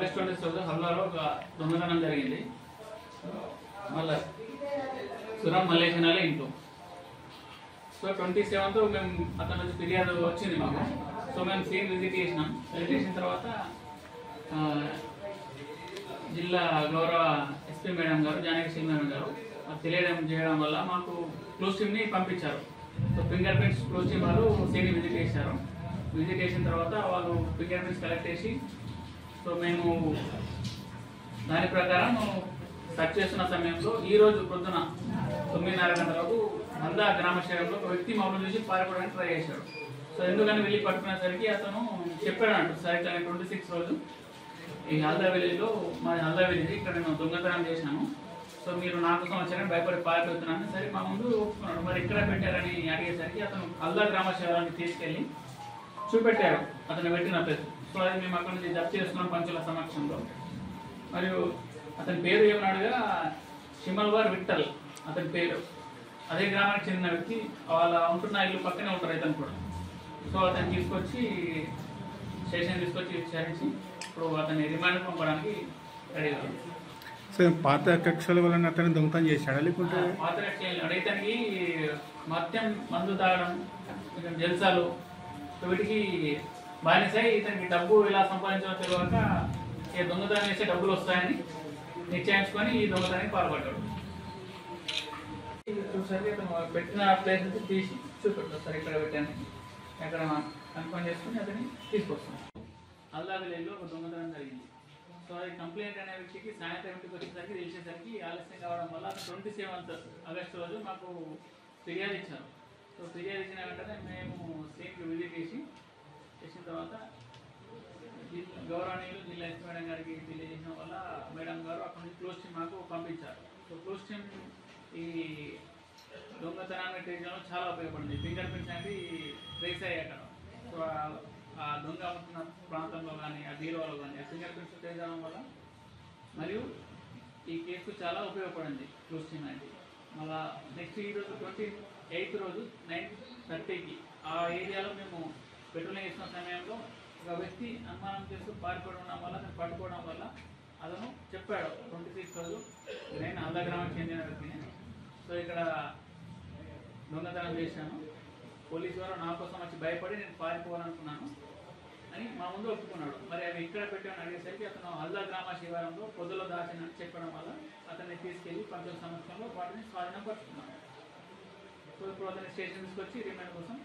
August 27 హల్లాలో ఒక దొంగతనం జరిగింది. మళ్ళీ సురం మల్లేశనాలే ఇంట్లో. సో 27th మేము అతని నుంచి ఫిర్యాదు వచ్చింది మాకు. సో మేము సీన్ విజిట్ చేసినాం. విజిట్ చేసిన తర్వాత జిల్లా గౌరవ ఎస్పీ మేడం గారు, జానకి మేడం గారు చేయడం వల్ల మాకు క్లోజ్ టీమ్ని పంపించారు. So finger prints close team వాళ్ళు సీని విజిట్ చేశారు. విజిట్ చేసిన తర్వాత వాళ్ళు ఫింగర్ ప్రింట్స్ కలెక్ట్ చేసి, సో మేము దాని ప్రకారం సెర్చ్ చేస్తున్న సమయంలో ఈరోజు పొద్దున 9:30 గంటలకు మందా గ్రామ శైలంలో ఒక వ్యక్తి మమ్మల్ని చూసి పారిపోవడానికి ట్రై చేశాడు. సో ఎందుకని వెళ్ళి పట్టుకునేసరికి అతను చెప్పాడు, సరే 26 రోజు ఈ హల్దా విలేజ్లో, మాది హల్దా విలేజ్, ఇక్కడ నేను దొంగతనం చేసినాను. సో మీరు నా కోసం వచ్చారని భయపడి పారిపోతున్నాను. సరే మా ముందు ఒప్పుకున్నాడు. మరి ఎక్కడ పెట్టారని అడిగేసరికి అతను హల్దా గ్రామ శైలాన్ని తీసుకెళ్ళి చూపెట్టారు అతను పెట్టిన ప్లేస్. సో అది మేము అక్కడ నుంచి జప్తు చేస్తున్నాం పంచుల సమక్షంలో. మరియు అతని పేరు ఏమన్నాడుగా షిమల్వార్ విఠల్ అతని పేరు. అదే గ్రామానికి చెందిన వ్యక్తి, వాళ్ళ ఉంటున్న ఇల్లు పక్కనే ఉంటారు ఇతను కూడా. సో అతను తీసుకొచ్చి స్టేషన్ తీసుకొచ్చి విచారించి ఇప్పుడు అతన్ని రిమాండ్ పంపడానికి రెడీ అయ్యారు. సో పాత కక్షల వలన అతను దొంగతనం చేశాడా లేకుంటే? పాత కక్షలు అంటే ఇతనికి మద్యం, మందు తాగడం, జల్సాలు, వీటికి బానిసై ఇతనికి డబ్బు ఎలా సంపాదించాలో తెలియక ఈ దొంగతనం చేస్తే డబ్బులు వస్తాయని నిశ్చయించుకొని ఈ దొంగతనానికి పాల్పడ్డాడు. చూసరికి అతను పెట్టిన ప్లేస్ నుంచి తీసి చూపెట్టాడు, సార్ ఇక్కడ పెట్టాను, ఎక్కడ కన్ఫర్మ్ చేసుకుని అతన్ని తీసుకొస్తాం. హల్దా విలేజ్లో ఒక దొంగతనం జరిగింది. సో అది కంప్లైంట్ అనే వ్యక్తికి సాయంత్రం ఇంటికి వచ్చేసరికి తెలిసేసరికి ఆలస్యం కావడం వల్ల 27th ఆగస్టు రోజు మాకు ఫిర్యాదు ఇచ్చారు. సో ఫిర్యాదు ఇచ్చిన వెంటనే మేము సీన్కి విజిట్ చేసిన తర్వాత గౌరవనీయులు జిల్లా ఎస్పీ మేడం గారికి తెలియజేసిన వల్ల మేడం గారు అక్కడ నుంచి క్లోజ్ టీమ్ మాకు పంపించారు. సో క్లోజ్ టీమ్ ఈ దొంగతనాన్ని ట్రేస్లో చాలా ఉపయోగపడింది. ఫింగర్ ప్రింట్స్ అనేది ట్రేస్ అయ్యాయి అక్కడ. సో ఆ దొంగ అమ్ముతున్న ప్రాంతంలో కానీ, ఆ బీరువాలో కానీ ఆ ఫింగర్ ప్రింట్స్ ట్రేస్ అవ్వడం వల్ల మరియు ఈ కేసు చాలా ఉపయోగపడింది క్లోజ్ టీమ్ అనేది. మళ్ళీ నెక్స్ట్ ఈరోజు 28th రోజు 9:30కి ఆ ఏరియాలో మేము పెట్రోలింగ్ చేసిన సమయంలో ఒక వ్యక్తి అనుమానం చేస్తూ పారిపోవడం వల్ల, అతను పట్టుకోవడం వల్ల అతను చెప్పాడు 26 రోజు నేను హల్దా గ్రామానికి చెందిన వ్యక్తిని. సో ఇక్కడ దొంగతనం చేశాను, పోలీసు వారు నా కోసం వచ్చి భయపడి నేను పారిపోవాలనుకున్నాను అని మా ముందు ఒప్పుకున్నాడు. మరి అవి ఇక్కడ పెట్టామని అడిగేసరికి అతను హల్దా గ్రామ శివారంలో పొద్దులో దాచినని చెప్పడం వల్ల అతన్ని తీసుకెళ్లి పంచుల సమక్షంలో వాటిని స్వాధీనం పరుచుకున్నాను. సో ఇప్పుడు అతని స్టేషన్ తీసుకొచ్చి రిమాండ్ కోసం